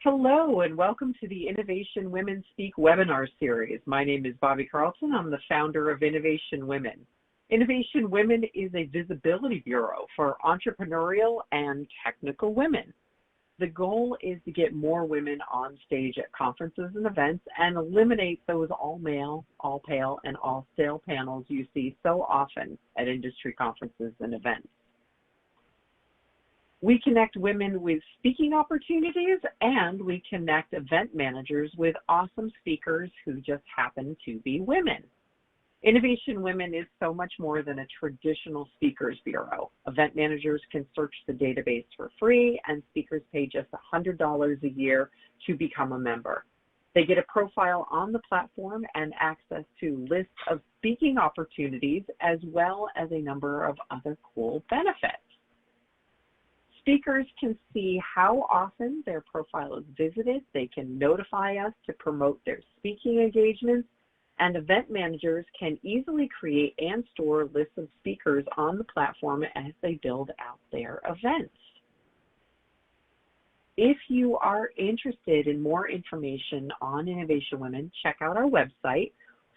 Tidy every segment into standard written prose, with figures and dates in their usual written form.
Hello and welcome to the Innovation Women Speak webinar series. My name is Bobby Carlton. I'm the founder of Innovation Women. Innovation Women is a visibility bureau for entrepreneurial and technical women. The goal is to get more women on stage at conferences and events and eliminate those all-male, all-pale, and all-stale panels you see so often at industry conferences and events. We connect women with speaking opportunities, and we connect event managers with awesome speakers who just happen to be women. Innovation Women is so much more than a traditional speakers bureau. Event managers can search the database for free, and speakers pay just $100 a year to become a member. They get a profile on the platform and access to lists of speaking opportunities, as well as a number of other cool benefits. Speakers can see how often their profile is visited. They can notify us to promote their speaking engagements, and event managers can easily create and store lists of speakers on the platform as they build out their events. If you are interested in more information on Innovation Women, check out our website.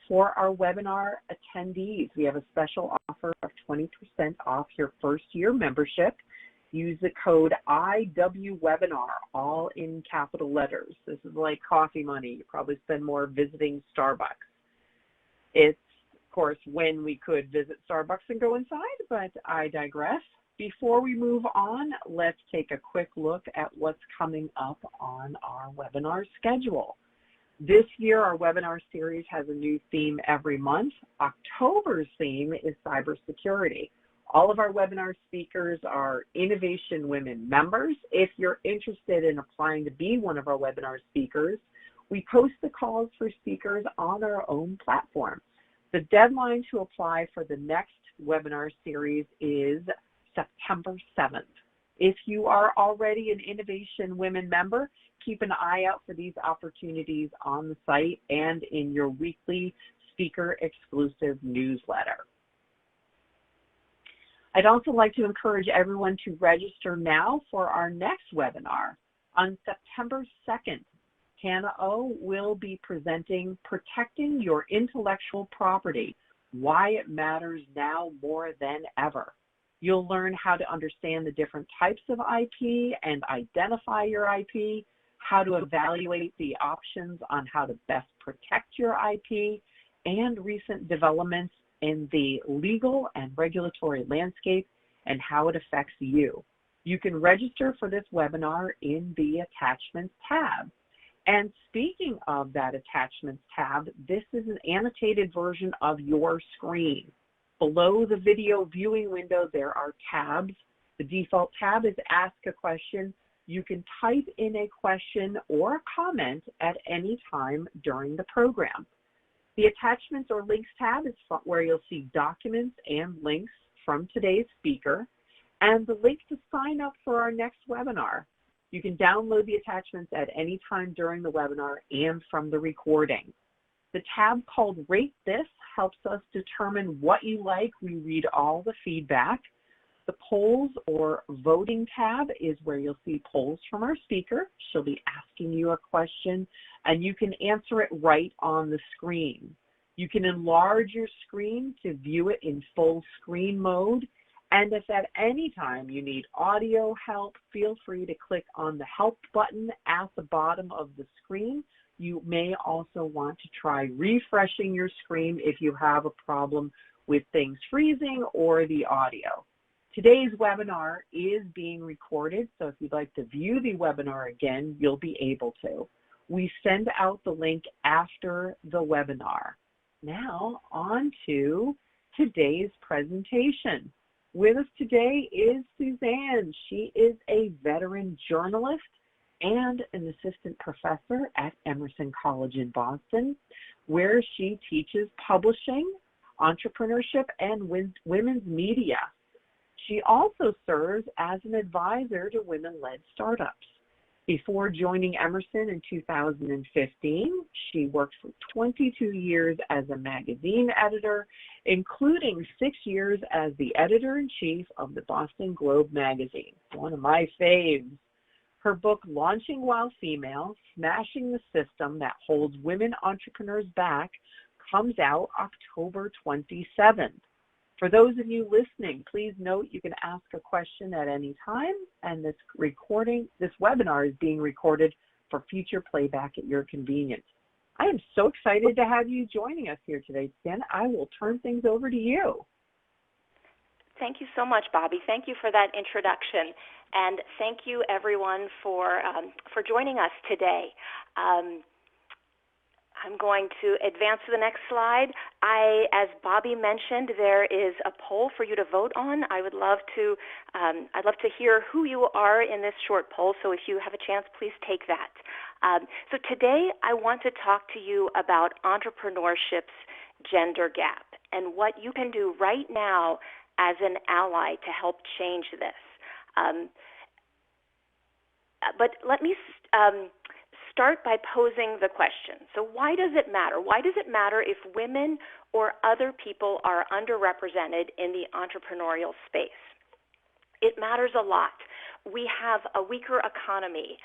For our webinar attendees, we have a special offer of 20% off your first year membership. Use the code IWWebinar, all in capital letters. This is like coffee money. You probably spend more visiting Starbucks. It's, of course, when we could visit Starbucks and go inside, but I digress. Before we move on, let's take a quick look at what's coming up on our webinar schedule. This year, our webinar series has a new theme every month. October's theme is cybersecurity. All of our webinar speakers are Innovation Women members. If you're interested in applying to be one of our webinar speakers, we post the calls for speakers on our own platform. The deadline to apply for the next webinar series is September 7th. If you are already an Innovation Women member, keep an eye out for these opportunities on the site and in your weekly speaker exclusive newsletter. I'd also like to encourage everyone to register now for our next webinar. On September 2nd, Hannah O will be presenting Protecting Your Intellectual Property, Why It Matters Now More Than Ever. You'll learn how to understand the different types of IP and identify your IP, how to evaluate the options on how to best protect your IP, and recent developments in the legal and regulatory landscape and how it affects you. You can register for this webinar in the Attachments tab. And speaking of that Attachments tab, this is an annotated version of your screen. Below the video viewing window, there are tabs. The default tab is Ask a Question. You can type in a question or a comment at any time during the program. The Attachments or Links tab is where you'll see documents and links from today's speaker and the link to sign up for our next webinar. You can download the attachments at any time during the webinar and from the recording. The tab called Rate This helps us determine what you like. We read all the feedback. The Polls or Voting tab is where you'll see polls from our speaker. She'll be asking you a question, and you can answer it right on the screen. You can enlarge your screen to view it in full screen mode, and if at any time you need audio help, feel free to click on the Help button at the bottom of the screen. You may also want to try refreshing your screen if you have a problem with things freezing or the audio. Today's webinar is being recorded, so if you'd like to view the webinar again, you'll be able to. We send out the link after the webinar. Now, on to today's presentation. With us today is Suzanne. She is a veteran journalist and an assistant professor at Emerson College in Boston, where she teaches publishing, entrepreneurship, and women's media. She also serves as an advisor to women-led startups. Before joining Emerson in 2015, she worked for 22 years as a magazine editor, including 6 years as the editor-in-chief of the Boston Globe magazine, one of my faves. Her book, Launching While Female, Smashing the System That Holds Women Entrepreneurs Back, comes out October 27th. For those of you listening, please note you can ask a question at any time, and this webinar is being recorded for future playback at your convenience. I am so excited to have you joining us here today, Stan. I will turn things over to you. Thank you so much, Bobby. Thank you for that introduction, and thank you, everyone, for joining us today. I'm going to advance to the next slide. As Bobby mentioned, there is a poll for you to vote on. I'd love to hear who you are in this short poll. So if you have a chance, please take that. So today, I want to talk to you about entrepreneurship's gender gap and what you can do right now as an ally to help change this. But let me start by posing the question. So why does it matter? Why does it matter if women or other people are underrepresented in the entrepreneurial space? It matters a lot. We have a weaker economy.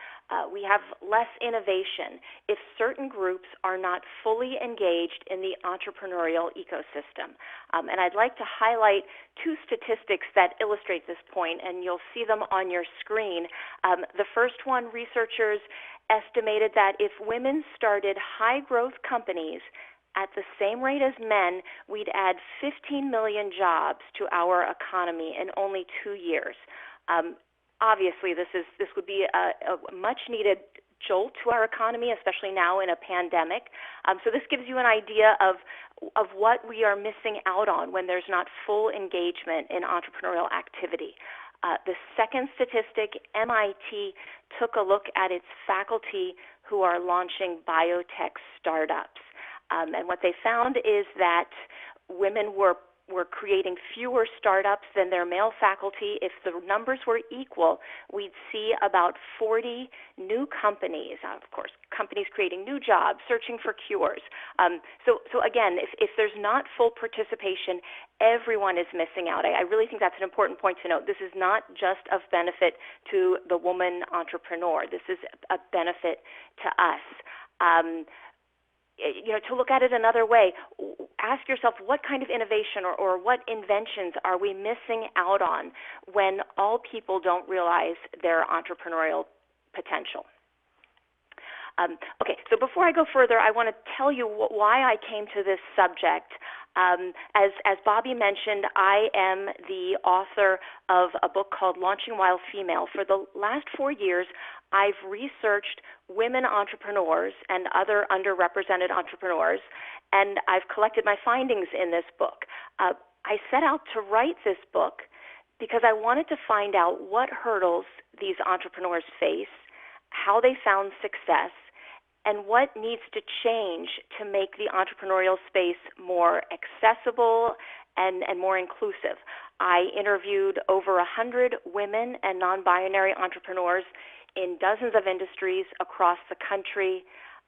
We have less innovation if certain groups are not fully engaged in the entrepreneurial ecosystem. And I'd like to highlight two statistics that illustrate this point, and you'll see them on your screen. The first one, researchers estimated that if women started high-growth companies at the same rate as men, we'd add 15 million jobs to our economy in only 2 years. Obviously, this would be a much-needed jolt to our economy, especially now in a pandemic. So this gives you an idea of what we are missing out on when there's not full engagement in entrepreneurial activity. The second statistic, MIT took a look at its faculty who are launching biotech startups. And what they found is that women were creating fewer startups than their male faculty. If the numbers were equal, we'd see about 40 new companies, of course, companies creating new jobs, searching for cures. So again, if there's not full participation, everyone is missing out. I really think that's an important point to note. This is not just of benefit to the woman entrepreneur. This is a benefit to us. To look at it another way, ask yourself what kind of innovation or what inventions are we missing out on when all people don't realize their entrepreneurial potential. Okay, so before I go further, I want to tell you why I came to this subject. As Bobby mentioned, I am the author of a book called Launching While Female. For the last 4 years, I've researched women entrepreneurs and other underrepresented entrepreneurs, and I've collected my findings in this book. I set out to write this book because I wanted to find out what hurdles these entrepreneurs face, how they found success, and what needs to change to make the entrepreneurial space more accessible and more inclusive. I interviewed over 100 women and non-binary entrepreneurs in dozens of industries across the country.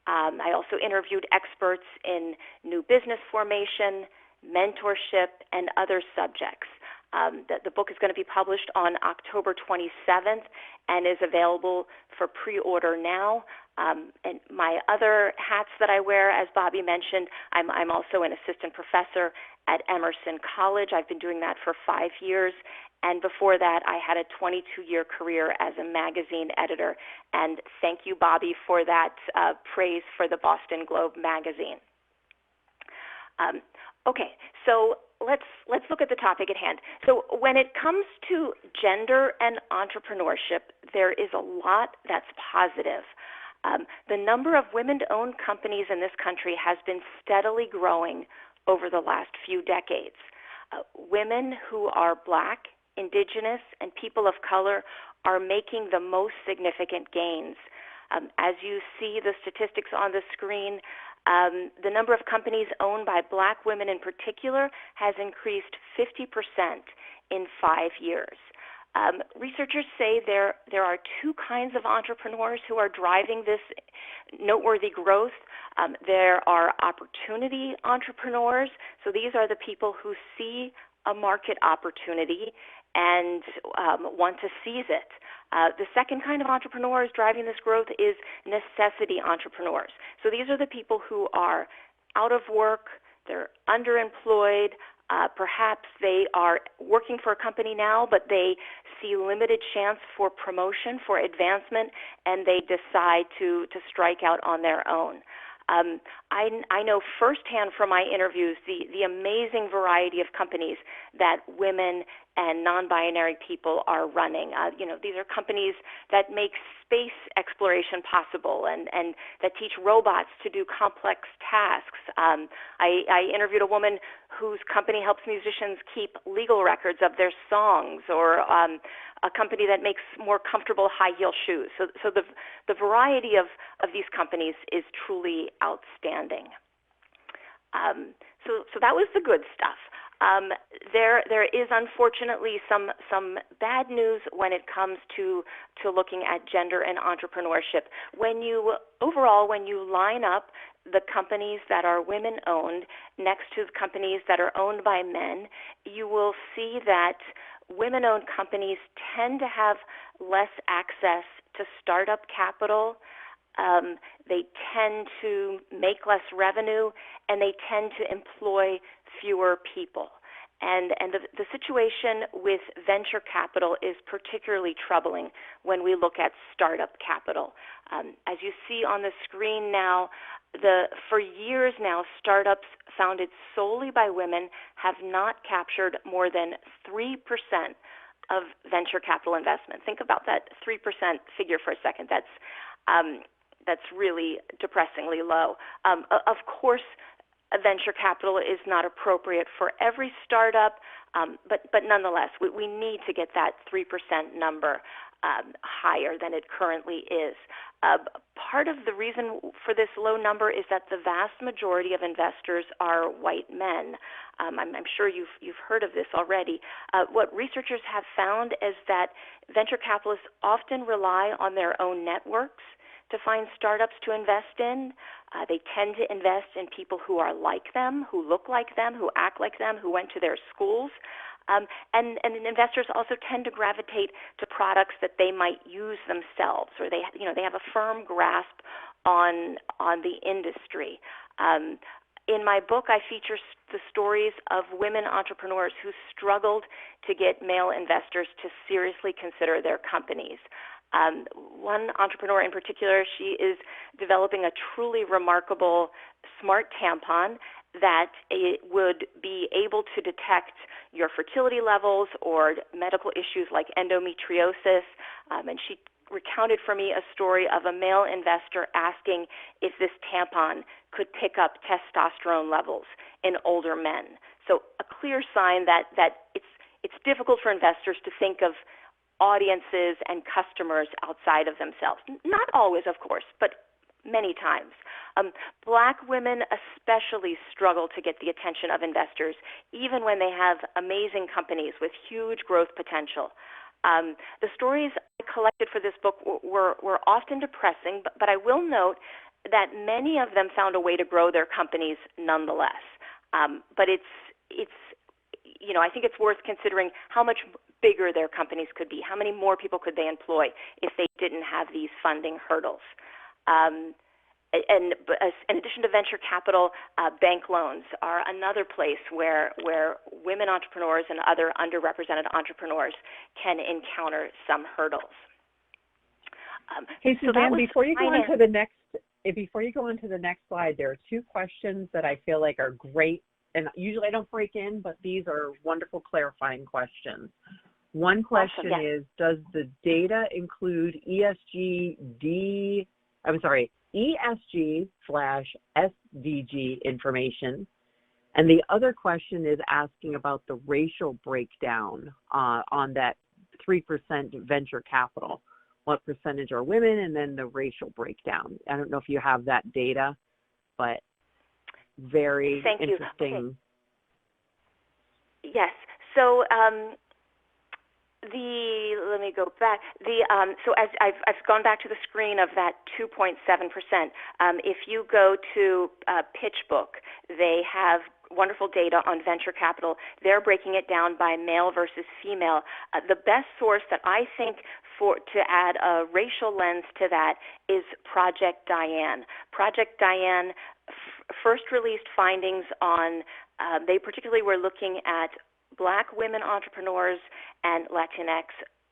I also interviewed experts in new business formation, mentorship, and other subjects. The book is going to be published on October 27th and is available for pre-order now. And my other hats that I wear, as Bobby mentioned, I'm also an assistant professor at Emerson College. I've been doing that for 5 years. And before that, I had a 22-year career as a magazine editor. And thank you, Bobby, for that praise for the Boston Globe magazine. Okay, so let's look at the topic at hand. So when it comes to gender and entrepreneurship, there is a lot that's positive. The number of women-owned companies in this country has been steadily growing over the last few decades. Women who are Black, Indigenous, and people of color are making the most significant gains. As you see the statistics on the screen, the number of companies owned by Black women in particular has increased 50% in 5 years. Researchers say there are two kinds of entrepreneurs who are driving this noteworthy growth. There are opportunity entrepreneurs. So these are the people who see a market opportunity and want to seize it. The second kind of entrepreneurs driving this growth is necessity entrepreneurs. So these are the people who are out of work, they're underemployed, perhaps they are working for a company now, but they see limited chance for promotion, for advancement, and they decide to strike out on their own. I know firsthand from my interviews the amazing variety of companies that women and non-binary people are running. These are companies that make space exploration possible and that teach robots to do complex tasks. I interviewed a woman whose company helps musicians keep legal records of their songs, or a company that makes more comfortable high-heel shoes. So the variety of these companies is truly outstanding. So that was the good stuff. There is unfortunately some bad news when it comes to looking at gender and entrepreneurship. When you line up the companies that are women-owned next to the companies that are owned by men, you will see that women-owned companies tend to have less access to startup capital. They tend to make less revenue, and they tend to employ fewer people. And the situation with venture capital is particularly troubling when we look at startup capital. As you see on the screen now, for years now, startups founded solely by women have not captured more than 3% of venture capital investment. Think about that 3% figure for a second. That's really depressingly low. Of course, venture capital is not appropriate for every startup, but nonetheless, we need to get that 3% number higher than it currently is. Part of the reason for this low number is that the vast majority of investors are white men. I'm sure you've heard of this already. What researchers have found is that venture capitalists often rely on their own networks to find startups to invest in. They tend to invest in people who are like them, who look like them, who act like them, who went to their schools. And investors also tend to gravitate to products that they might use themselves, or they have a firm grasp on the industry. In my book, I feature the stories of women entrepreneurs who struggled to get male investors to seriously consider their companies. One entrepreneur in particular, she is developing a truly remarkable smart tampon that it would be able to detect your fertility levels or medical issues like endometriosis. And she recounted for me a story of a male investor asking if this tampon could pick up testosterone levels in older men. So a clear sign that it's difficult for investors to think of audiences and customers outside of themselves. Not always, of course, but many times. Black women especially struggle to get the attention of investors, even when they have amazing companies with huge growth potential. The stories I collected for this book were often depressing, but I will note that many of them found a way to grow their companies nonetheless. But I think it's worth considering how much bigger their companies could be, how many more people could they employ if they didn't have these funding hurdles. And in addition to venture capital, bank loans are another place where women entrepreneurs and other underrepresented entrepreneurs can encounter some hurdles. Hey, Suzanne, before you go on to the next slide, there are two questions that I feel like are great, and usually I don't break in, but these are wonderful clarifying questions. One question is, does the data include ESG/SDG information? And the other question is asking about the racial breakdown on that 3% venture capital. What percentage are women, and then the racial breakdown. I don't know if you have that data, but very interesting. Okay. Yes. So let me go back. So as I've gone back to the screen of that 2.7%. If you go to PitchBook, they have wonderful data on venture capital. They're breaking it down by male versus female. The best source that I think to add a racial lens to that is Project Diane. Project Diane first released findings on, they particularly were looking at Black women entrepreneurs and Latinx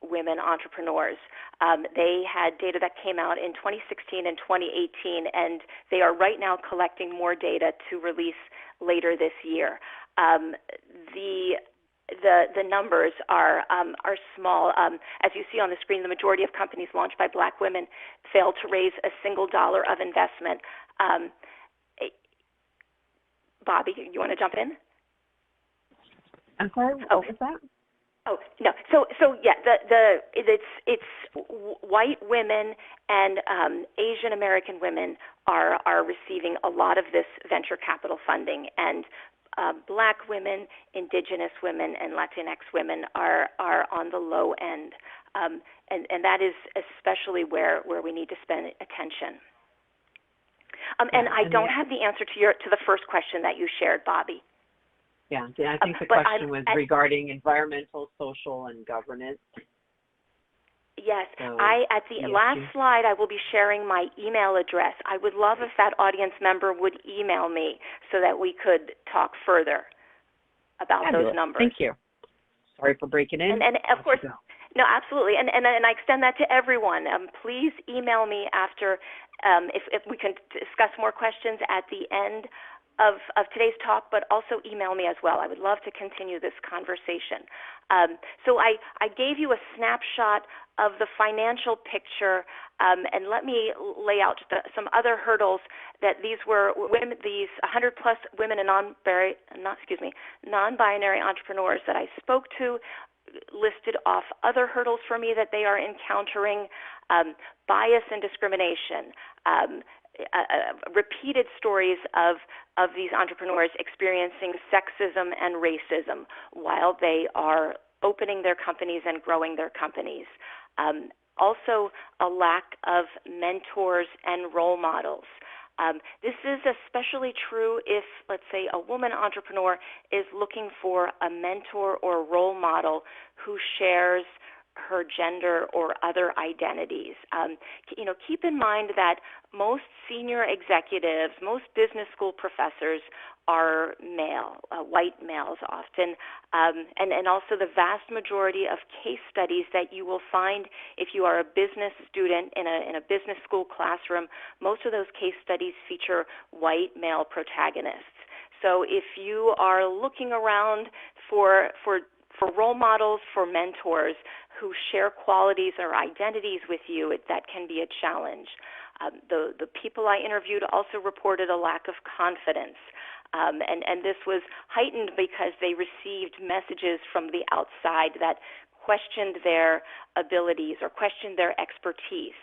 women entrepreneurs. They had data that came out in 2016 and 2018, and they are right now collecting more data to release later this year. The numbers are small. As you see on the screen, the majority of companies launched by Black women failed to raise a single dollar of investment. Bobby, you want to jump in? I'm sorry, what was that? Oh no. So yeah, it's white women and Asian American women are receiving a lot of this venture capital funding, and Black women, Indigenous women, and Latinx women are on the low end, and that is especially where we need to spend attention. And I don't have the answer to the first question that you shared, Bobby. Yeah, I think the question was regarding environmental, social, and governance. Yes, So, at the last slide, I will be sharing my email address. I would love if that audience member would email me so that we could talk further about those numbers. Thank you. Sorry for breaking in. And of course, no, absolutely. And I extend that to everyone. Please email me after, if we can discuss more questions at the end of today's talk, but also email me as well. I would love to continue this conversation. So I gave you a snapshot of the financial picture, and let me lay out some other hurdles that these were women, these 100 plus women and non-binary entrepreneurs that I spoke to listed off other hurdles for me that they are encountering, bias and discrimination, repeated stories of these entrepreneurs experiencing sexism and racism while they are opening their companies and growing their companies. Also, a lack of mentors and role models. This is especially true if, let's say, a woman entrepreneur is looking for a mentor or role model who shares her gender or other identities. Keep in mind that most senior executives, most business school professors are male, white males often, and also the vast majority of case studies that you will find if you are a business student in a business school classroom, most of those case studies feature white male protagonists. So if you are looking around for role models, for mentors who share qualities or identities with you, that can be a challenge. The people I interviewed also reported a lack of confidence, and this was heightened because they received messages from the outside that questioned their abilities or questioned their expertise.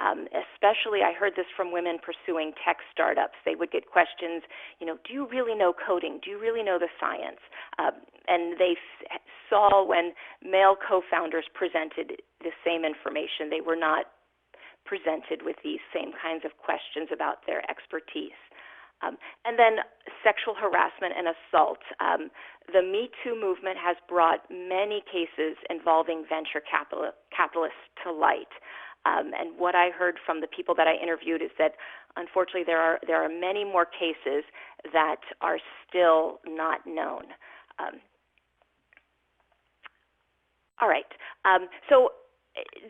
Especially, I heard this from women pursuing tech startups. They would get questions, do you really know coding? Do you really know the science? And they saw when male co-founders presented the same information, they were not presented with these same kinds of questions about their expertise. And then sexual harassment and assault. The Me Too movement has brought many cases involving venture capitalists to light. And what I heard from the people that I interviewed is that, unfortunately, there are many more cases that are still not known. All right. So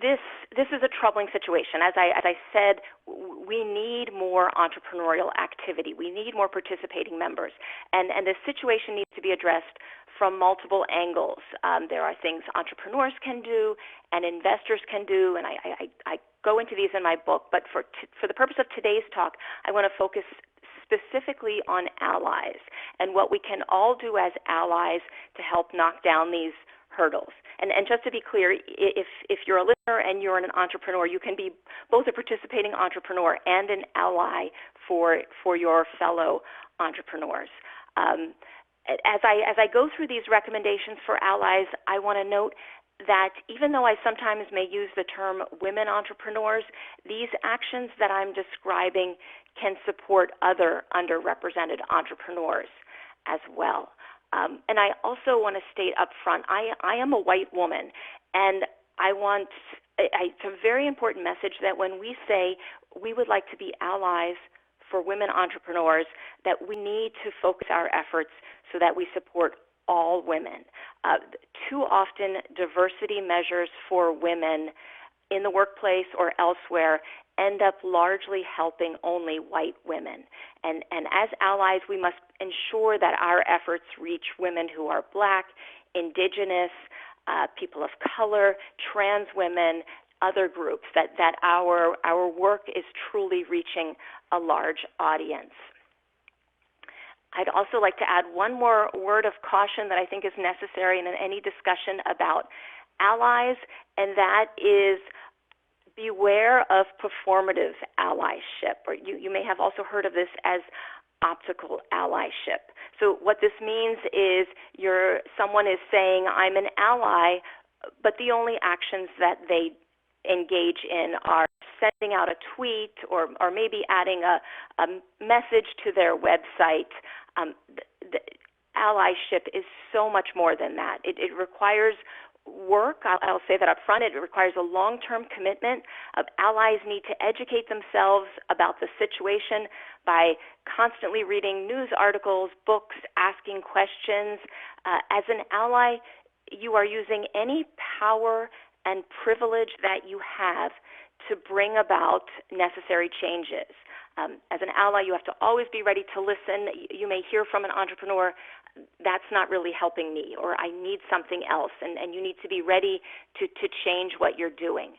this is a troubling situation. As I said, we need more entrepreneurial activity. We need more participating members, and this situation needs to be addressed from multiple angles. There are things entrepreneurs can do and investors can do, and I go into these in my book. But for the purpose of today's talk, I want to focus specifically on allies and what we can all do as allies to help knock down these hurdles. And just to be clear, if you're a listener and you're an entrepreneur, you can be both a participating entrepreneur and an ally for your fellow entrepreneurs. As I go through these recommendations for allies, I want to note that even though I sometimes may use the term women entrepreneurs, these actions that I'm describing can support other underrepresented entrepreneurs as well. And I also want to state up front, I am a white woman, and I want it's a very important message that when we say we would like to be allies for women entrepreneurs, that we need to focus our efforts so that we support all women. Too often, diversity measures for women in the workplace or elsewhere end up largely helping only white women. And as allies, we must ensure that our efforts reach women who are Black, Indigenous, people of color, trans women, other groups, that our work is truly reaching a large audience. I'd also like to add one more word of caution that I think is necessary in any discussion about allies, and that is beware of performative allyship, or you may have also heard of this as optical allyship. So what this means is someone is saying, I'm an ally, but the only actions that they engage in are sending out a tweet or maybe adding a message to their website. The allyship is so much more than that. It requires work. I'll say that up front. It requires a long-term commitment. Allies need to educate themselves about the situation by constantly reading news articles, books, asking questions. As an ally, you are using any power and privilege that you have to bring about necessary changes. As an ally, you have to always be ready to listen. You may hear from an entrepreneur, that's not really helping me, or I need something else, and you need to be ready to change what you're doing.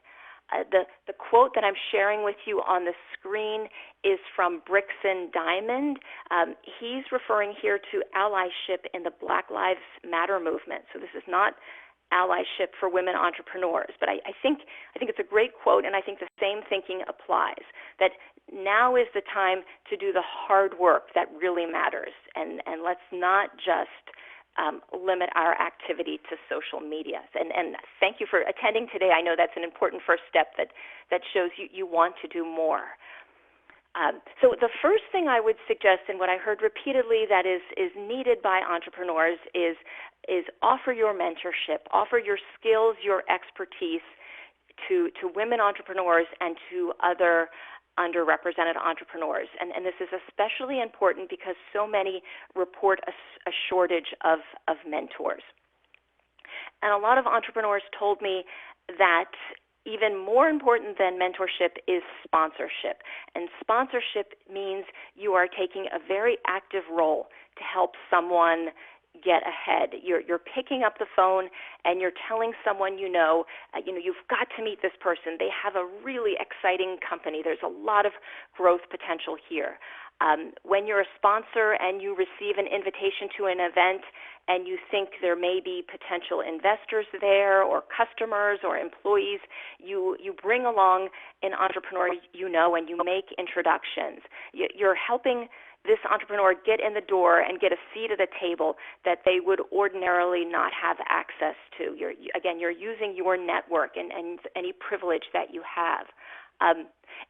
The quote that I'm sharing with you on the screen is from Brixton Diamond. He's referring here to allyship in the Black Lives Matter movement. So this is not allyship for women entrepreneurs, but I think it's a great quote, and I think the same thinking applies, that now is the time to do the hard work that really matters, and let's not just limit our activity to social media. And thank you for attending today. I know that's an important first step that shows you want to do more. So the first thing I would suggest, and what I heard repeatedly that is needed by entrepreneurs, is offer your mentorship, offer your skills, your expertise to women entrepreneurs and to other underrepresented entrepreneurs. And this is especially important because so many report a shortage of mentors. And a lot of entrepreneurs told me that even more important than mentorship is sponsorship. And sponsorship means you are taking a very active role to help someone get ahead. You're picking up the phone and you're telling someone you've got to meet this person. They have a really exciting company. There's a lot of growth potential here. When you're a sponsor and you receive an invitation to an event and you think there may be potential investors there or customers or employees, you bring along an entrepreneur and you make introductions. You're helping this entrepreneur get in the door and get a seat at the table that they would ordinarily not have access to. You're using your network and any privilege that you have.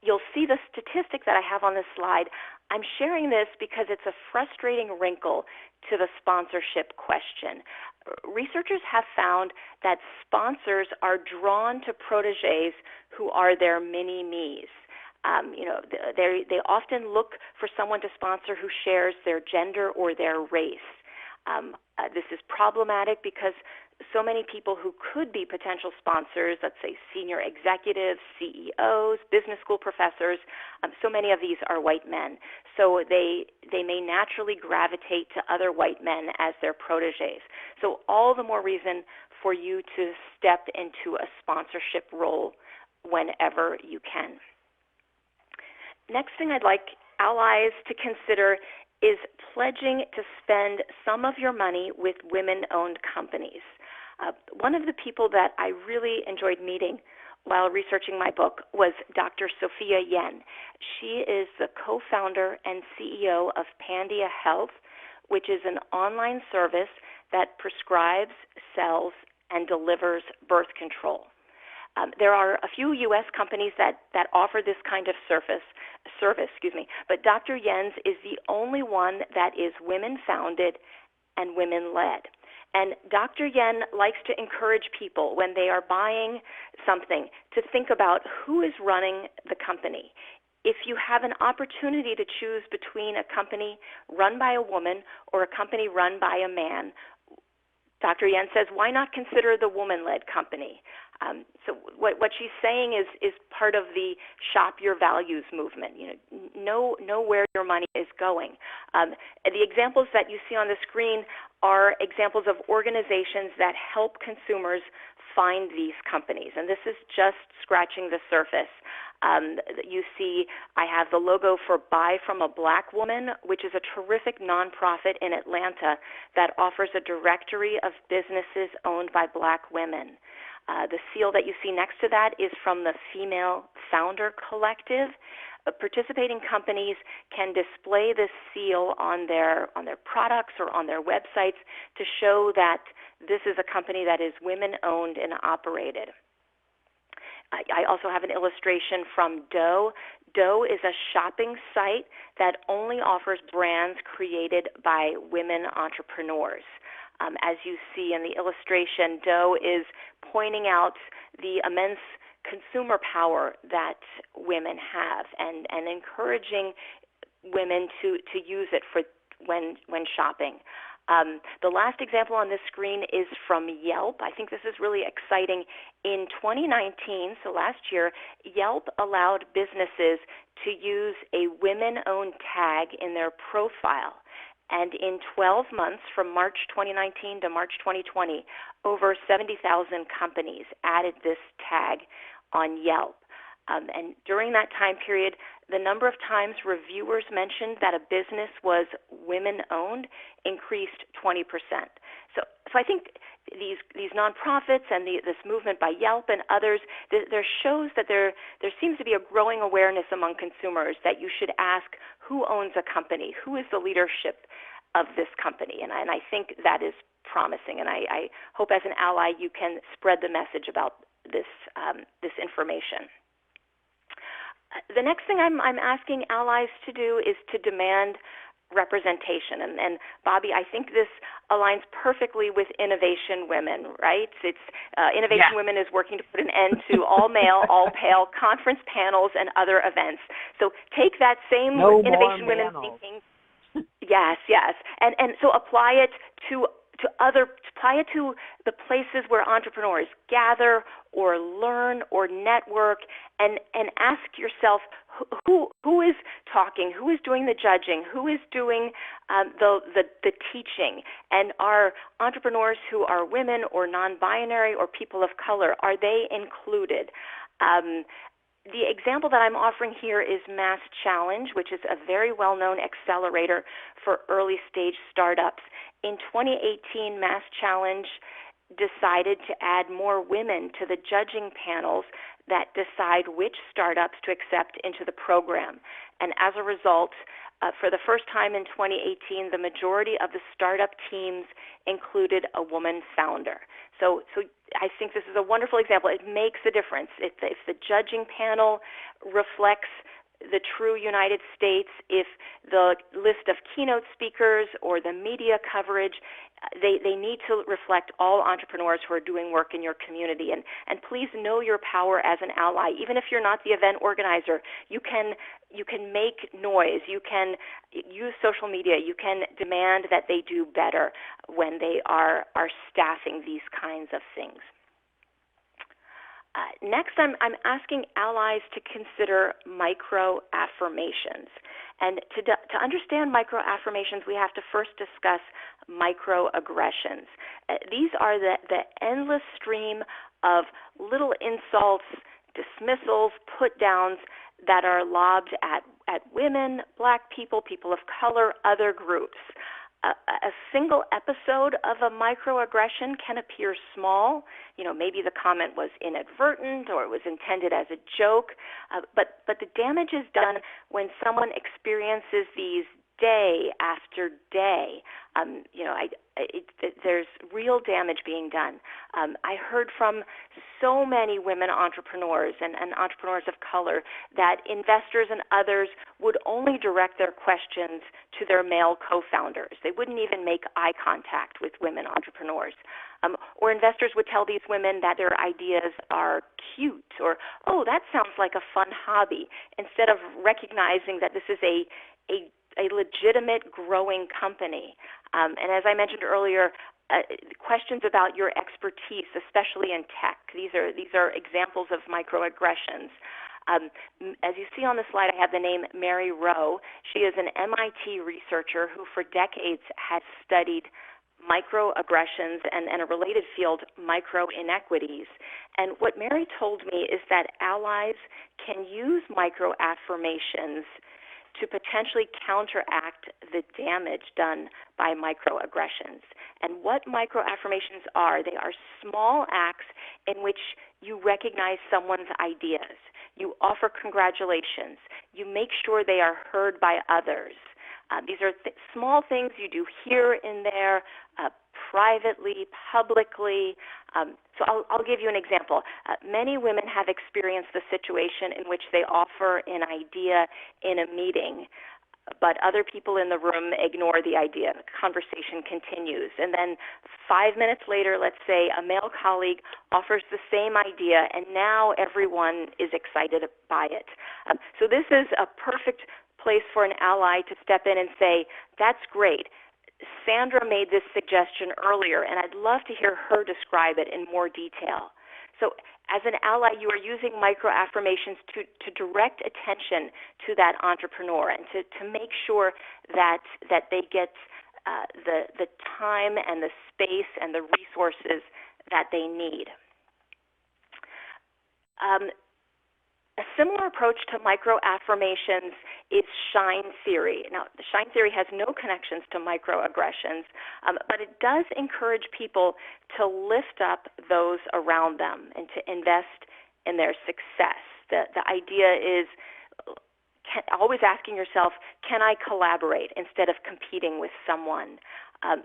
You'll see the statistic that I have on this slide. I'm sharing this because it's a frustrating wrinkle to the sponsorship question. Researchers have found that sponsors are drawn to proteges who are their mini-me's. They often look for someone to sponsor who shares their gender or their race. This is problematic because so many people who could be potential sponsors, let's say senior executives, CEOs, business school professors, so many of these are white men. So they may naturally gravitate to other white men as their proteges. So all the more reason for you to step into a sponsorship role whenever you can. Next thing I'd like allies to consider is pledging to spend some of your money with women-owned companies. One of the people that I really enjoyed meeting while researching my book was Dr. Sophia Yen. She is the co-founder and CEO of Pandia Health, which is an online service that prescribes, sells, and delivers birth control. There are a few U.S. companies that offer this kind of service, but Dr. Yen's is the only one that is women-founded and women-led. And Dr. Yen likes to encourage people when they are buying something to think about who is running the company. If you have an opportunity to choose between a company run by a woman or a company run by a man, Dr. Yen says, why not consider the woman-led company? So what she's saying is part of the shop your values movement. Know where your money is going. The examples that you see on the screen are examples of organizations that help consumers find these companies, and this is just scratching the surface. You see I have the logo for Buy from a Black Woman, which is a terrific nonprofit in Atlanta that offers a directory of businesses owned by Black women. The seal that you see next to that is from the Female Founder Collective. Participating companies can display this seal on their products or on their websites to show that this is a company that is women-owned and operated. I also have an illustration from Doe. Doe is a shopping site that only offers brands created by women entrepreneurs. As you see in the illustration, Doe is pointing out the immense consumer power that women have and encouraging women to use it for when shopping. The last example on this screen is from Yelp. I think this is really exciting. In 2019, so last year, Yelp allowed businesses to use a women-owned tag in their profile. And in 12 months, from March 2019 to March 2020, over 70,000 companies added this tag on Yelp. And during that time period, the number of times reviewers mentioned that a business was women-owned increased 20%. So I think these nonprofits and this movement by Yelp and others, there shows that there seems to be a growing awareness among consumers that you should ask who owns a company, who is the leadership of this company, and I think that is promising. And I hope as an ally you can spread the message about this information. The next thing I'm asking allies to do is to demand representation. And Bobby, I think this aligns perfectly with Innovation Women, right? It's Innovation Women is working to put an end to all male, all pale conference panels and other events. So take that same Innovation Women thinking. Yes, and so apply it to the places where entrepreneurs gather or learn or network, and ask yourself who is talking, who is doing the judging, who is doing the teaching, and are entrepreneurs who are women or non-binary or people of color, are they included? The example that I'm offering here is Mass Challenge, which is a very well-known accelerator for early-stage startups. In 2018, Mass Challenge decided to add more women to the judging panels that decide which startups to accept into the program. And as a result, for the first time in 2018, the majority of the startup teams included a woman founder. So I think this is a wonderful example. It makes a difference. If the judging panel reflects the true United States, if the list of keynote speakers or the media coverage, they need to reflect all entrepreneurs who are doing work in your community. And please know your power as an ally. Even if you're not the event organizer, you can make noise. You can use social media. You can demand that they do better when they are staffing these kinds of things. Next, I'm asking allies to consider micro-affirmations. And to understand micro-affirmations, we have to first discuss microaggressions. These are the endless stream of little insults, dismissals, put-downs that are lobbed at women, Black people, people of color, other groups. A single episode of a microaggression can appear small. Maybe the comment was inadvertent or it was intended as a joke, but the damage is done when someone experiences these day after day. There's real damage being done. I heard from so many women entrepreneurs and entrepreneurs of color that investors and others would only direct their questions to their male co-founders. They wouldn't even make eye contact with women entrepreneurs. Or investors would tell these women that their ideas are cute, or, oh, that sounds like a fun hobby, instead of recognizing that this is a legitimate growing company. And as I mentioned earlier, questions about your expertise, especially in tech. These are examples of microaggressions. As you see on the slide, I have the name Mary Rowe. She is an MIT researcher who for decades has studied microaggressions and a related field, micro-inequities. And what Mary told me is that allies can use micro-affirmations to potentially counteract the damage done by microaggressions. And what microaffirmations are, they are small acts in which you recognize someone's ideas. You offer congratulations. You make sure they are heard by others. These are small things you do here and there, privately, publicly. So I'll give you an example. Many women have experienced the situation in which they offer an idea in a meeting, but other people in the room ignore the idea. The conversation continues. And then 5 minutes later, let's say, a male colleague offers the same idea, and now everyone is excited by it. So this is a perfect place for an ally to step in and say, that's great. Sandra made this suggestion earlier, and I'd love to hear her describe it in more detail. So as an ally, you are using microaffirmations to direct attention to that entrepreneur and to make sure that they get the time and the space and the resources that they need. A similar approach to microaffirmations is shine theory. Now, the shine theory has no connections to microaggressions, but it does encourage people to lift up those around them and to invest in their success. The idea is always asking yourself, can I collaborate instead of competing with someone?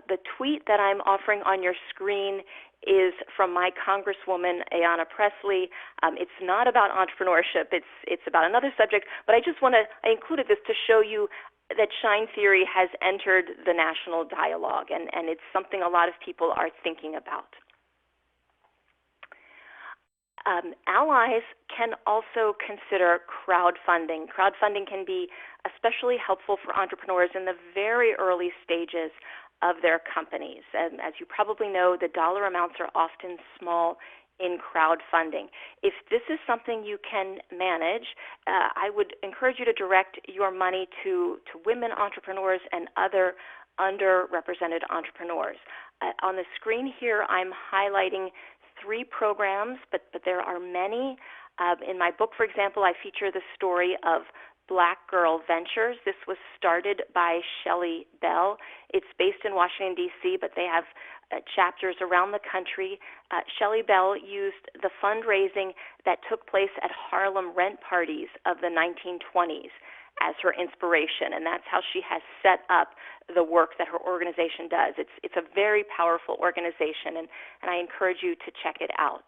The tweet that I'm offering on your screen is from my Congresswoman, Ayanna Pressley. It's not about entrepreneurship. It's about another subject, but I included this to show you that shine theory has entered the national dialogue, and it's something a lot of people are thinking about. Allies can also consider crowdfunding. Crowdfunding can be especially helpful for entrepreneurs in the very early stages of their companies. And as you probably know, the dollar amounts are often small in crowdfunding. If this is something you can manage, I would encourage you to direct your money to women entrepreneurs and other underrepresented entrepreneurs. On the screen here, I'm highlighting 3 programs, but there are many. In my book, for example, I feature the story of Black Girl Ventures. This was started by Shelley Bell. It's based in Washington, D.C., but they have chapters around the country. Shelley Bell used the fundraising that took place at Harlem rent parties of the 1920s as her inspiration, and that's how she has set up the work that her organization does. It's a very powerful organization, and I encourage you to check it out.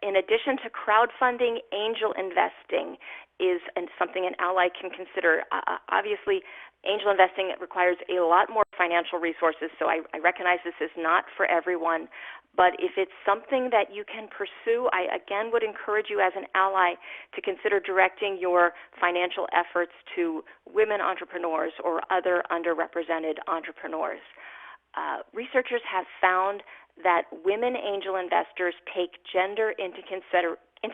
In addition to crowdfunding, angel investing is something an ally can consider. Obviously, angel investing requires a lot more financial resources, so I recognize this is not for everyone. But if it's something that you can pursue, I again would encourage you as an ally to consider directing your financial efforts to women entrepreneurs or other underrepresented entrepreneurs. Researchers have found that women angel investors take gender into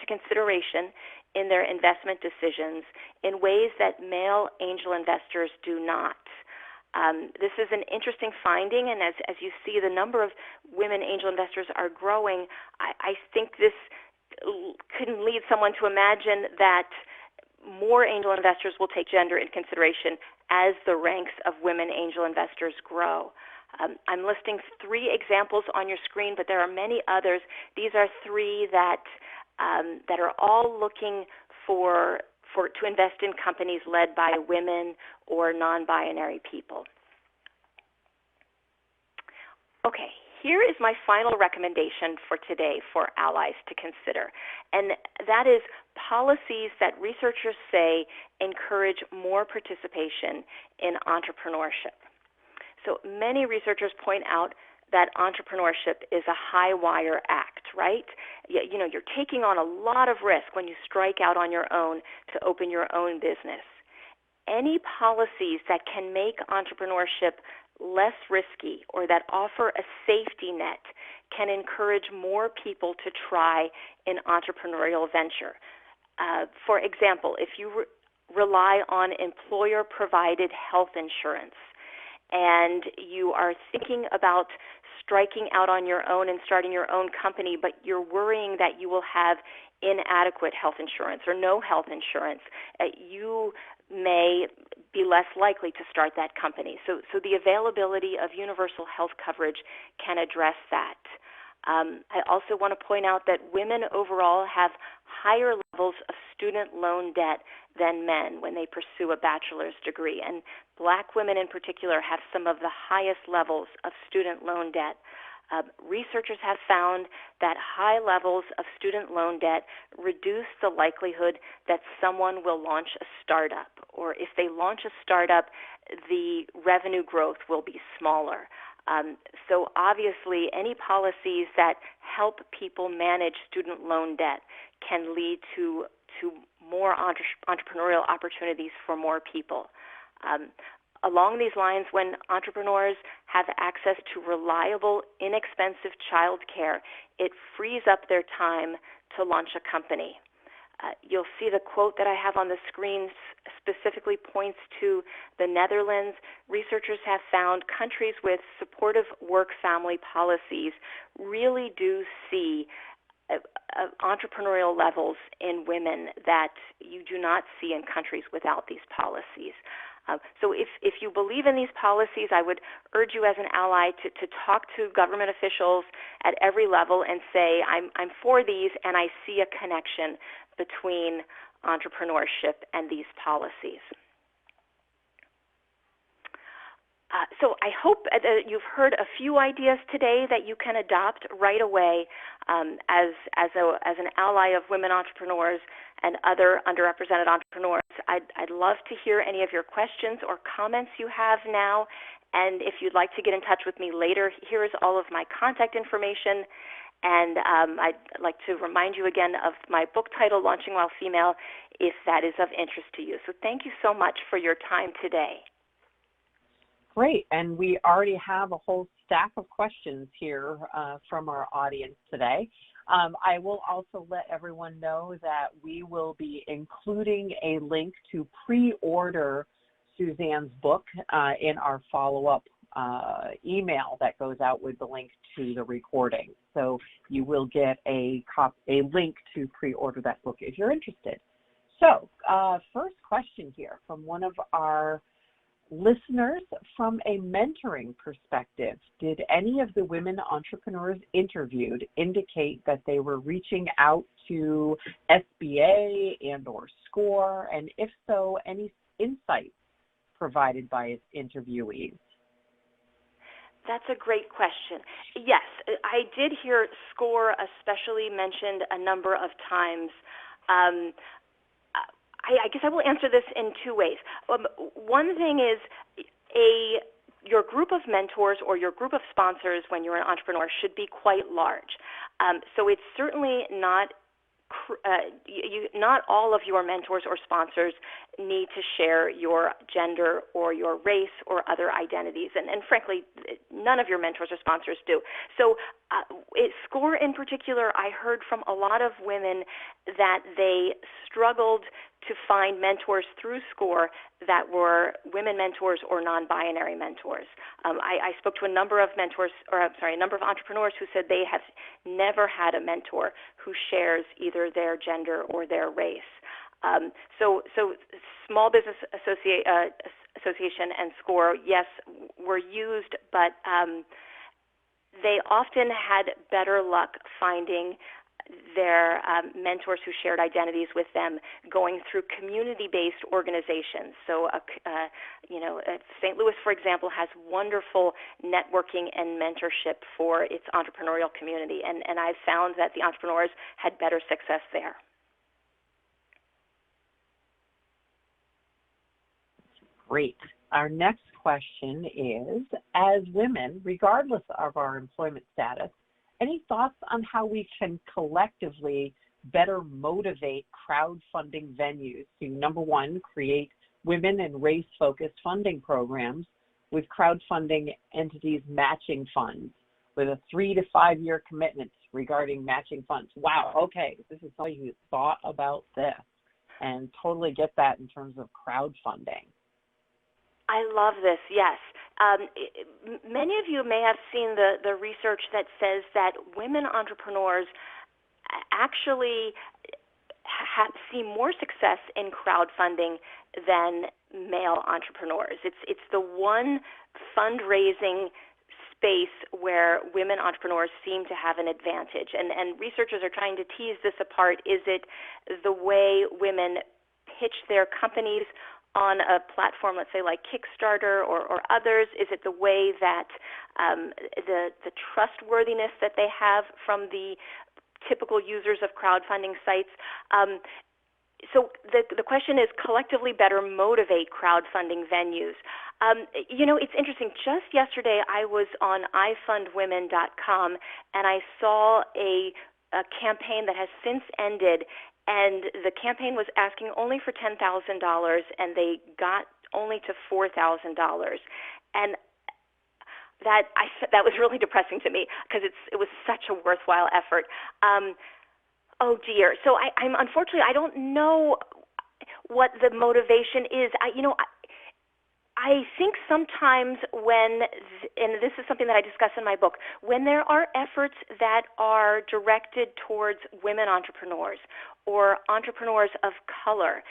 consideration in their investment decisions in ways that male angel investors do not. This is an interesting finding, and as you see, the number of women angel investors are growing. I think this can lead someone to imagine that more angel investors will take gender into consideration as the ranks of women angel investors grow. I'm listing 3 examples on your screen, but there are many others. These are 3 that are all looking for to invest in companies led by women or non-binary people. Okay, here is my final recommendation for today for allies to consider, and that is policies that researchers say encourage more participation in entrepreneurship. So many researchers point out that entrepreneurship is a high-wire act, right? You know, you're taking on a lot of risk when you strike out on your own to open your own business. Any policies that can make entrepreneurship less risky or that offer a safety net can encourage more people to try an entrepreneurial venture. For example, if you rely on employer-provided health insurance and you are thinking about striking out on your own and starting your own company, but you're worrying that you will have inadequate health insurance or no health insurance, you may be less likely to start that company. So the availability of universal health coverage can address that. I also want to point out that women overall have higher levels of student loan debt than men when they pursue a bachelor's degree, and Black women in particular have some of the highest levels of student loan debt. Researchers have found that high levels of student loan debt reduce the likelihood that someone will launch a startup, or if they launch a startup, the revenue growth will be smaller. So obviously, any policies that help people manage student loan debt can lead to more entrepreneurial opportunities for more people. Along these lines, when entrepreneurs have access to reliable, inexpensive child care, it frees up their time to launch a company. You'll see the quote that I have on the screen specifically points to the Netherlands. Researchers have found countries with supportive work-family policies really do see entrepreneurial levels in women that you do not see in countries without these policies. So if you believe in these policies, I would urge you as an ally to talk to government officials at every level and say, I'm for these and I see a connection between entrepreneurship and these policies. So I hope that you've heard a few ideas today that you can adopt right away as an ally of women entrepreneurs and other underrepresented entrepreneurs. I'd love to hear any of your questions or comments you have now. And if you'd like to get in touch with me later, here is all of my contact information. And I'd like to remind you again of my book title, Launching While Female, if that is of interest to you. So thank you so much for your time today. Great, and we already have a whole stack of questions here from our audience today. I will also let everyone know that we will be including a link to pre-order Suzanne's book in our follow-up email that goes out with the link to the recording. So you will get a link to pre-order that book if you're interested. So first question here from one of our listeners from a mentoring perspective. Did any of the women entrepreneurs interviewed indicate that they were reaching out to SBA and or SCORE? And if so, any insights provided by its interviewees? That's a great question. Yes, I did hear SCORE especially mentioned a number of times. I guess I will answer this in two ways. One thing is your group of mentors or your group of sponsors when you're an entrepreneur should be quite large. So it's certainly not not all of your mentors or sponsors need to share your gender or your race or other identities, and frankly, none of your mentors or sponsors do. So SCORE in particular, I heard from a lot of women that they struggled to find mentors through SCORE that were women mentors or non-binary mentors. I spoke to a number of a number of entrepreneurs who said they have never had a mentor who shares either their gender or their race. So Small Business Association and SCORE, yes, were used, but they often had better luck finding their mentors who shared identities with them, going through community-based organizations. So, St. Louis, for example, has wonderful networking and mentorship for its entrepreneurial community, and I've found that the entrepreneurs had better success there. Great. Our next question is, as women, regardless of our employment status, any thoughts on how we can collectively better motivate crowdfunding venues to, number one, create women and race-focused funding programs with crowdfunding entities matching funds with a 3 to 5 year commitment regarding matching funds? Wow, okay, this is somebody who thought about this and totally get that in terms of crowdfunding. I love this, yes. Many of you may have seen the research that says that women entrepreneurs actually see more success in crowdfunding than male entrepreneurs. It's the one fundraising space where women entrepreneurs seem to have an advantage. And researchers are trying to tease this apart. Is it the way women pitch their companies on a platform, let's say like Kickstarter or others? Is it the way that the trustworthiness that they have from the typical users of crowdfunding sites? So the question is, collectively better motivate crowdfunding venues. It's interesting. Just yesterday, I was on ifundwomen.com, and I saw a campaign that has since ended. And the campaign was asking only for $10,000, and they got only to $4,000. And that was really depressing to me because it was such a worthwhile effort. Oh dear. So I'm unfortunately, I don't know what the motivation is. I think sometimes and this is something that I discuss in my book, when there are efforts that are directed towards women entrepreneurs or entrepreneurs of color,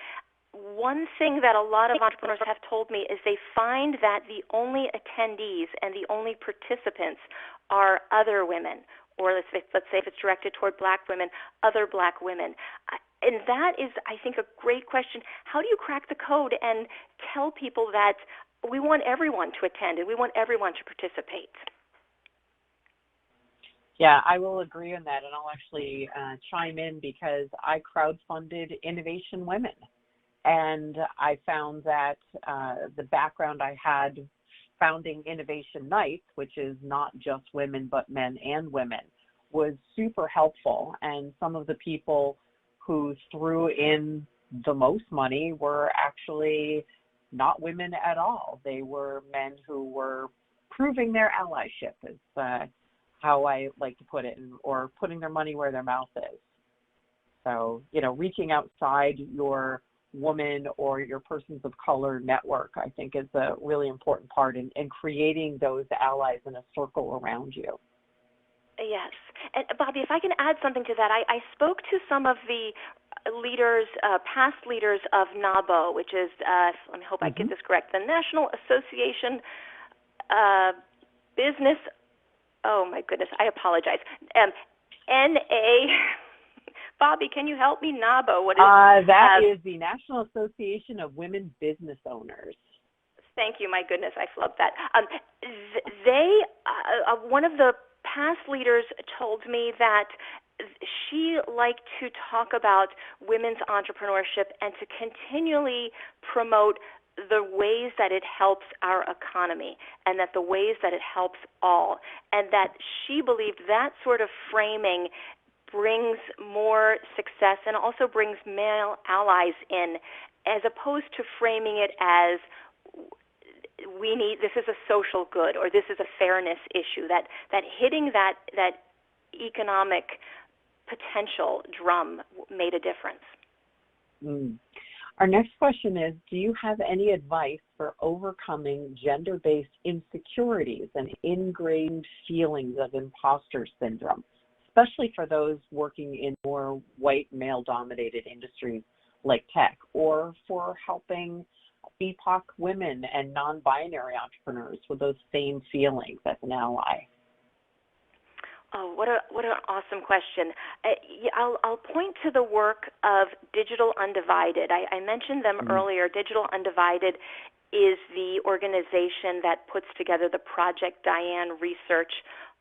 one thing that a lot of entrepreneurs have told me is they find that the only attendees and the only participants are other women, or let's say if it's directed toward Black women, other Black women. And that is, I think, a great question. How do you crack the code and tell people that we want everyone to attend and we want everyone to participate? Yeah, I will agree on that, and I'll actually chime in because I crowdfunded Innovation Women, and I found that the background I had founding Innovation Nights, which is not just women but men and women, was super helpful. And some of the people who threw in the most money were actually not women at all. They were men who were proving their allyship, is how I like to put it, or putting their money where their mouth is. So, reaching outside your woman or your persons of color network, I think, is a really important part in creating those allies in a circle around you. Yes. And Bobby, if I can add something to that, I spoke to some of the leaders, past leaders of NABO, which is, let me hope I get this correct, the National Association Business, oh my goodness, I apologize, NA, Bobby, can you help me? NABO, what is that is the National Association of Women Business Owners. Thank you, my goodness, I flubbed that. One of the past leaders told me that she liked to talk about women's entrepreneurship and to continually promote the ways that it helps our economy and that the ways that it helps all, and that she believed that sort of framing brings more success and also brings male allies in, as opposed to framing it as this is a social good or this is a fairness issue, that hitting that economic potential drum made a difference. Our next question is, do you have any advice for overcoming gender-based insecurities and ingrained feelings of imposter syndrome, especially for those working in more white male-dominated industries like tech, or for helping BIPOC women and non-binary entrepreneurs with those same feelings as an ally? Oh, what an awesome question. I'll point to the work of Digital Undivided. I mentioned them earlier. Digital Undivided is the organization that puts together the Project Diane research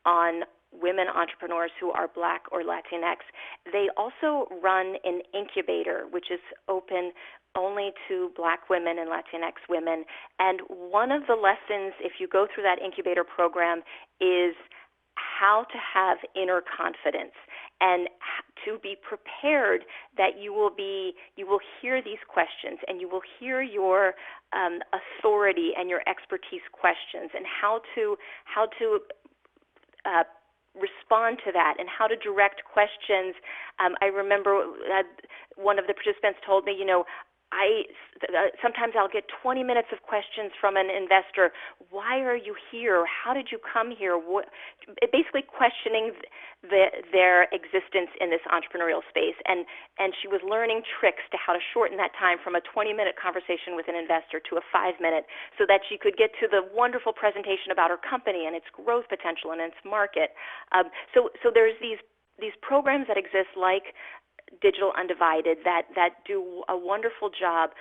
on women entrepreneurs who are Black or Latinx. They also run an incubator, which is open only to Black women and Latinx women. And one of the lessons, if you go through that incubator program, is how to have inner confidence and to be prepared that you will hear these questions and you will hear your authority and your expertise questions and how to respond to that and how to direct questions. I remember one of the participants told me, sometimes I'll get 20 minutes of questions from an investor. Why are you here? How did you come here? Basically questioning their existence in this entrepreneurial space. And she was learning tricks to how to shorten that time from a 20-minute conversation with an investor to a 5-minute so that she could get to the wonderful presentation about her company and its growth potential and its market. So there's these programs that exist like Digital Undivided that do a wonderful job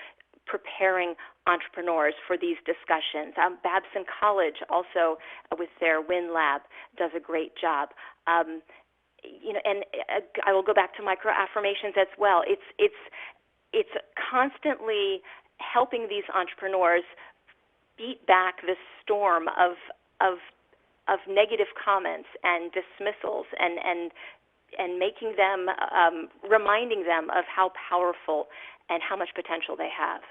preparing entrepreneurs for these discussions. Babson College also with their Win Lab does a great job. And I will go back to micro affirmations as well. It's constantly helping these entrepreneurs beat back the storm of negative comments and dismissals and making them, reminding them of how powerful and how much potential they have.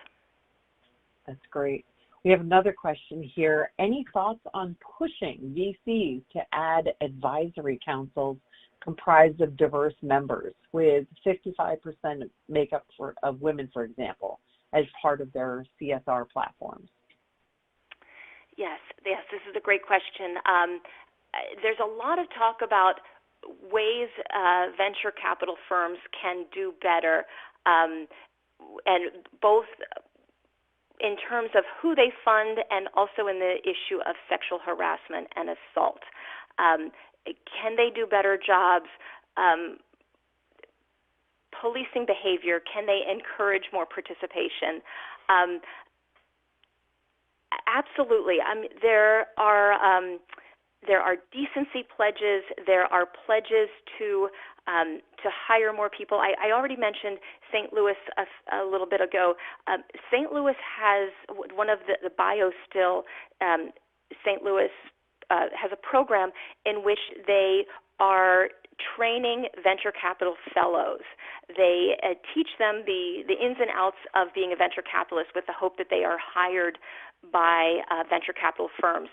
That's great. We have another question here. Any thoughts on pushing VCs to add advisory councils comprised of diverse members with 55% makeup of women, for example, as part of their CSR platforms? Yes, this is a great question. There's a lot of talk about ways venture capital firms can do better, and both in terms of who they fund and also in the issue of sexual harassment and assault. Can they do better jobs policing behavior? Can they encourage more participation? Absolutely. There are decency pledges. There are pledges to hire more people. I already mentioned St. Louis a little bit ago. St. Louis has one of the BioStill. St. Louis has a program in which they are training venture capital fellows. They teach them the ins and outs of being a venture capitalist with the hope that they are hired by venture capital firms.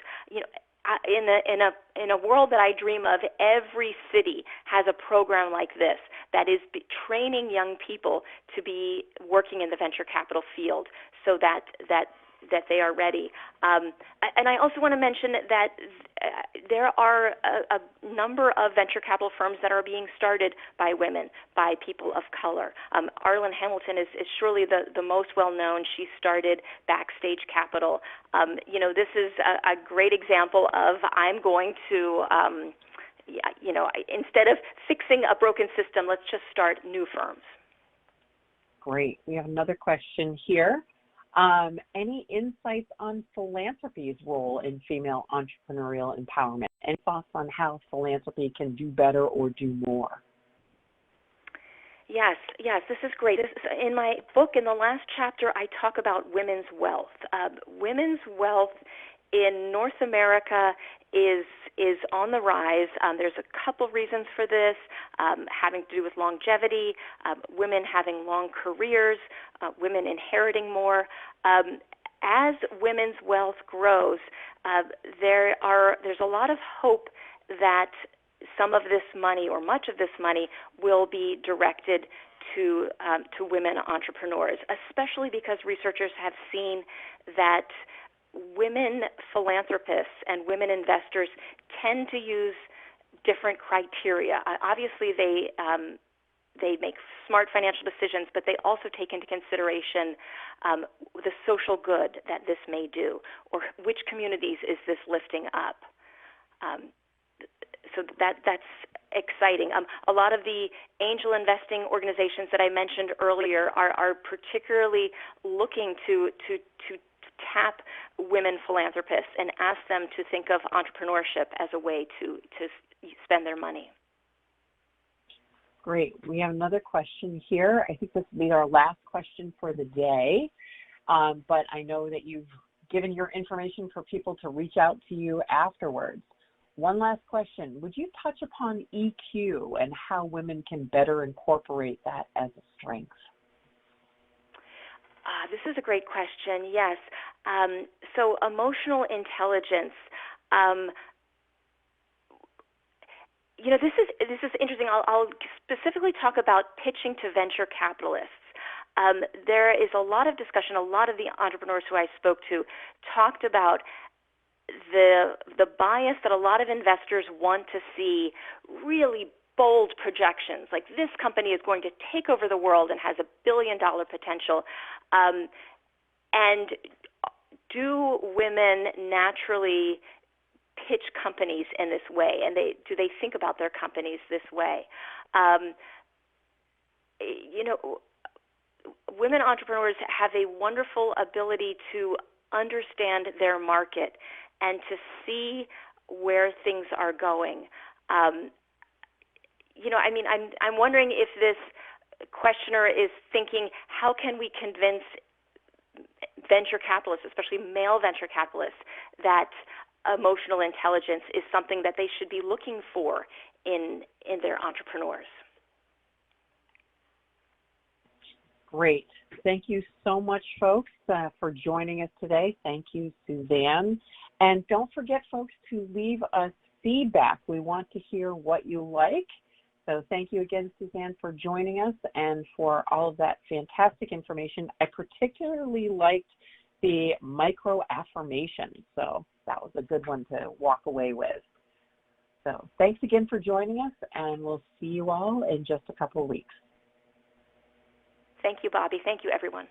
In a world that I dream of, every city has a program like this that is training young people to be working in the venture capital field so that they are ready. And I also want to mention that there are a number of venture capital firms that are being started by women, by people of color. Arlen Hamilton is surely the most well-known. She started Backstage Capital. This is a great example of I'm going to, instead of fixing a broken system, let's just start new firms. Great. We have another question here. Any insights on philanthropy's role in female entrepreneurial empowerment? Any thoughts on how philanthropy can do better or do more? Yes, this is great. In my book, in the last chapter, I talk about women's wealth. Women's wealth in North America is on the rise. There's a couple reasons for this, having to do with longevity, women having long careers, women inheriting more. As women's wealth grows, there's a lot of hope that some of this money or much of this money will be directed to women entrepreneurs, especially because researchers have seen that women philanthropists and women investors tend to use different criteria. Obviously, they make smart financial decisions, but they also take into consideration the social good that this may do, or which communities is this lifting up. So so that's exciting. A lot of the angel investing organizations that I mentioned earlier are particularly looking to tap women philanthropists and ask them to think of entrepreneurship as a way to spend their money. Great. We have another question here. I think this will be our last question for the day, but I know that you've given your information for people to reach out to you afterwards. One last question. Would you touch upon EQ and how women can better incorporate that as a strength? This is a great question, yes. So emotional intelligence, this is interesting. I'll specifically talk about pitching to venture capitalists. There is a lot of discussion. A lot of the entrepreneurs who I spoke to talked about the bias that a lot of investors want to see really bold projections, like this company is going to take over the world and has $1 billion potential. And do women naturally pitch companies in this way, and do they think about their companies this way? Women entrepreneurs have a wonderful ability to understand their market and to see where things are going. I'm wondering if this questioner is thinking, how can we convince venture capitalists, especially male venture capitalists, that emotional intelligence is something that they should be looking for in their entrepreneurs? Great. Thank you so much, folks, for joining us today. Thank you, Suzanne. And don't forget, folks, to leave us feedback. We want to hear what you like. So thank you again, Suzanne, for joining us and for all of that fantastic information. I particularly liked the micro affirmations, so that was a good one to walk away with. So thanks again for joining us, and we'll see you all in just a couple of weeks. Thank you, Bobby. Thank you, everyone.